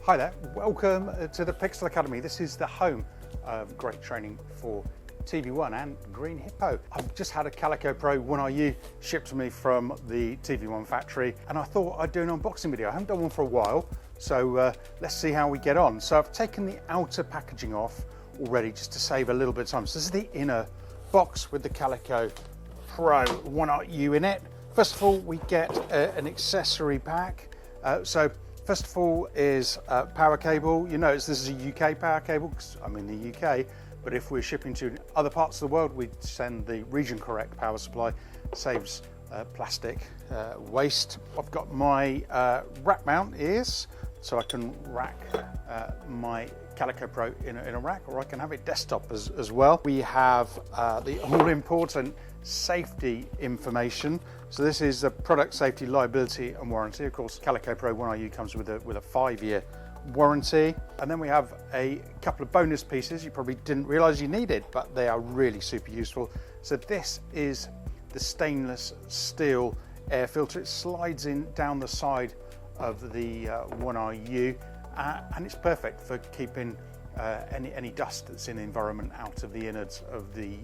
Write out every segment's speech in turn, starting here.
Hi there, welcome to the Pixel Academy. This is the home of great training for tvONE and Green Hippo. I've just had a CALICO PRO 1RU shipped to me from the tvONE factory, and I thought I'd do an unboxing video. I haven't done one for a while, so let's see how we get on. So I've taken the outer packaging off already just to save a little bit of time. So this is the inner box with the CALICO PRO 1RU in it. First of all, we get an accessory pack. First of all is a power cable. You notice this is a UK power cable because I'm in the UK, but if we're shipping to other parts of the world, we'd send the region correct power supply. Saves plastic waste. I've got my rack mount ears, so I can rack my CALICO PRO in a rack, or I can have it desktop as well. We have the all-important safety information. So this is a product safety, liability and warranty. Of course, CALICO PRO 1RU comes with a 5-year warranty. And then we have a couple of bonus pieces you probably didn't realize you needed, but they are really super useful. So this is the stainless steel air filter. It slides in down the side of the 1RU, and it's perfect for keeping any dust that's in the environment out of the innards of the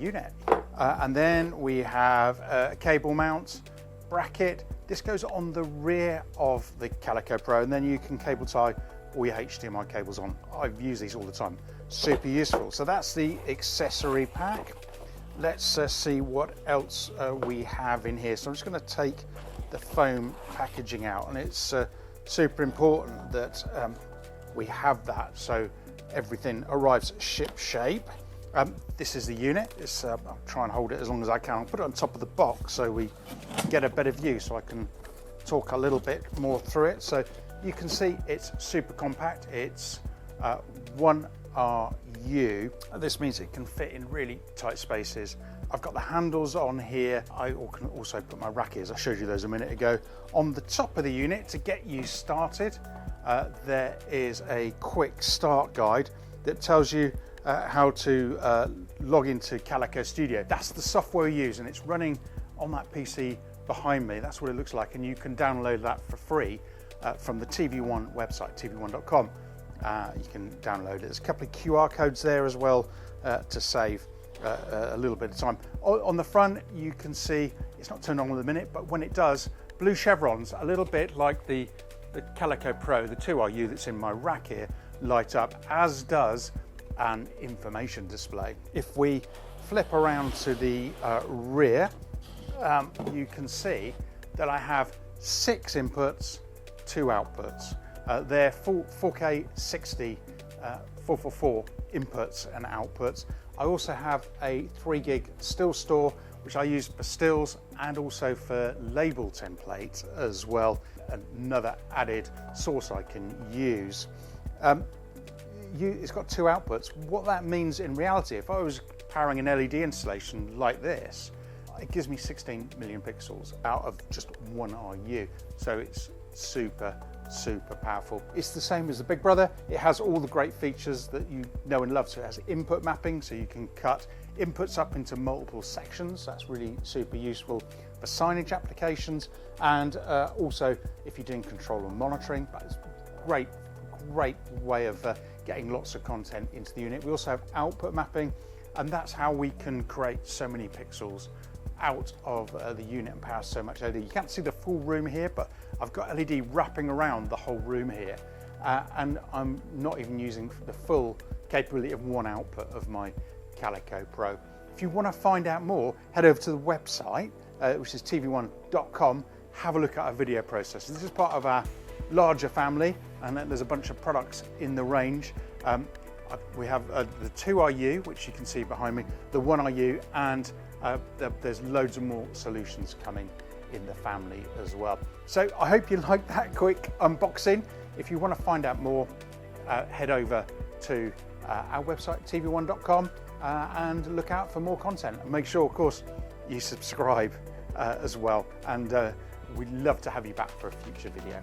unit. And then we have a cable mount bracket. This goes on the rear of the CALICO PRO, and then you can cable tie all your HDMI cables on. I've used these all the time. Super useful. So that's the accessory pack. Let's see what else we have in here. So I'm just going to take the foam packaging out, and it's super important that we have that so everything arrives ship shape. This is the unit. I'll try and hold it as long as I can. I'll put it on top of the box so we get a better view, so I can talk a little bit more through it. So you can see it's super compact. It's 1RU. This means it can fit in really tight spaces. I've got the handles on here. I can also put my rack ears. I showed you those a minute ago. On the top of the unit, to get you started, there is a quick start guide that tells you how to log into Calico Studio. That's the software we use, and it's running on that PC behind me. That's what it looks like, and you can download that for free from the tvONE website, tvone.com. You can download it. There's a couple of QR codes there as well to save a little bit of time. On the front, you can see it's not turned on in a minute, but when it does, blue chevrons, a little bit like the CALICO PRO, the 2RU that's in my rack here, light up, as does an information display. If we flip around to the rear, you can see that I have 6 inputs, 2 outputs. They're 4K 60 444 inputs and outputs. I also have a 3 gig still store, which I use for stills and also for label templates as well. Another added source I can use. It's got 2 outputs. What that means in reality, if I was powering an LED installation like this, it gives me 16 million pixels out of just 1RU. So it's super powerful. It's the same as the Big Brother. It has all the great features that you know and love. So it has input mapping, so you can cut inputs up into multiple sections. That's really super useful for signage applications, and also if you're doing control and monitoring. That's great way of getting lots of content into the unit. We also have output mapping, and that's how we can create so many pixels out of the unit and power so much LED. You can't see the full room here, but I've got LED wrapping around the whole room here, and I'm not even using the full capability of one output of my CALICO PRO. If you want to find out more, head over to the website, which is tvone.com. Have a look at our video processors. This is part of our larger family, and then there's a bunch of products in the range. We have the 2RU, which you can see behind me, the 1RU, and there's loads of more solutions coming in the family as well. So I hope you liked that quick unboxing. If you want to find out more, head over to our website, tvone.com, and look out for more content. And make sure, of course, you subscribe as well. And we'd love to have you back for a future video.